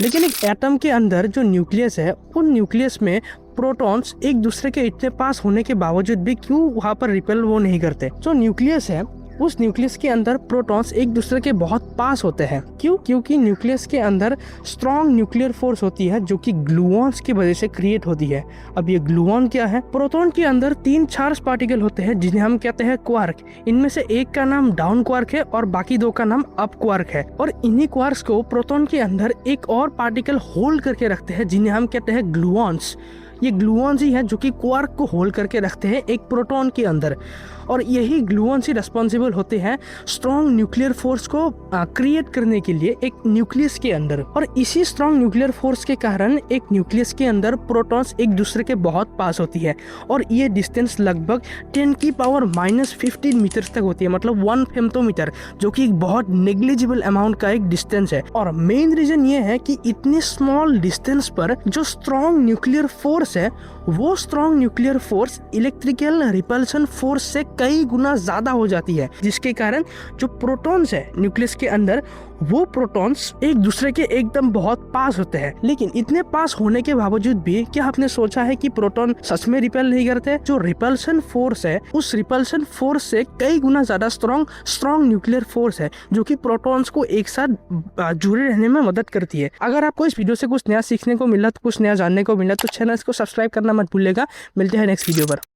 लेकिन एक एटम के अंदर जो न्यूक्लियस है, उन न्यूक्लियस में प्रोटॉन्स एक दूसरे के इतने पास होने के बावजूद भी क्यों वहाँ पर रिपेल वो नहीं करते। जो न्यूक्लियस है, उस न्यूक्लियस के अंदर प्रोटॉन्स एक दूसरे के बहुत पास होते हैं। क्यों? क्योंकि न्यूक्लियस के अंदर स्ट्रॉन्ग न्यूक्लियर फोर्स होती है जो कि ग्लूऑन्स की वजह से क्रिएट होती है। अब ये ग्लूऑन क्या है? प्रोटॉन के अंदर 3 चार्ज पार्टिकल होते हैं जिन्हें हम कहते हैं क्वार्क। इनमें से एक का नाम डाउन क्वार्क है और बाकी 2 का नाम अप क्वार्क है। और इन्हीं क्वार्क्स को प्रोटॉन के अंदर एक और पार्टिकल होल्ड करके रखते हैं जिन्हें हम कहते हैं ग्लूऑन्स। ये ग्लूऑन्स ही है जो कि क्वार्क को होल्ड करके रखते हैं एक प्रोटॉन के अंदर, और यही ग्लूऑन्स ही रिस्पॉन्सिबल होते हैं स्ट्रॉन्ग न्यूक्लियर फोर्स को क्रिएट करने के लिए एक न्यूक्लियस के अंदर। और इसी स्ट्रॉन्ग न्यूक्लियर फोर्स के कारण एक न्यूक्लियस के अंदर प्रोटॉन्स एक दूसरे के बहुत पास होती है, और ये डिस्टेंस लगभग 10⁻⁻15 मीटर तक होती है, मतलब 1 फेम्टोमीटर, जो कि एक बहुत नेग्लिजिबल अमाउंट का एक डिस्टेंस है। और मेन रीजन ये है कि इतने स्मॉल डिस्टेंस पर जो स्ट्रॉन्ग न्यूक्लियर फोर्स है, वो strong nuclear force electrical repulsion force से कई गुना ज्यादा हो जाती है, जिसके कारण जो प्रोटॉन्स है न्यूक्लियस के अंदर, वो प्रोटॉन्स एक दूसरे के एकदम बहुत पास होते हैं। लेकिन इतने पास होने के बावजूद भी क्या आपने सोचा है कि प्रोटॉन सच में रिपेल नहीं करते? जो रिपल्शन फोर्स है, उस रिपल्शन फोर्स से कई गुना ज्यादा स्ट्रॉन्ग न्यूक्लियर फोर्स है जो कि प्रोटॉन्स को एक साथ जुड़े रहने में मदद करती है। अगर आपको इस वीडियो से कुछ नया सीखने को मिला, तो कुछ नया जानने को मिला, तो चैनल को सब्सक्राइब करना मत भूलिएगा। मिलते हैं नेक्स्ट वीडियो पर।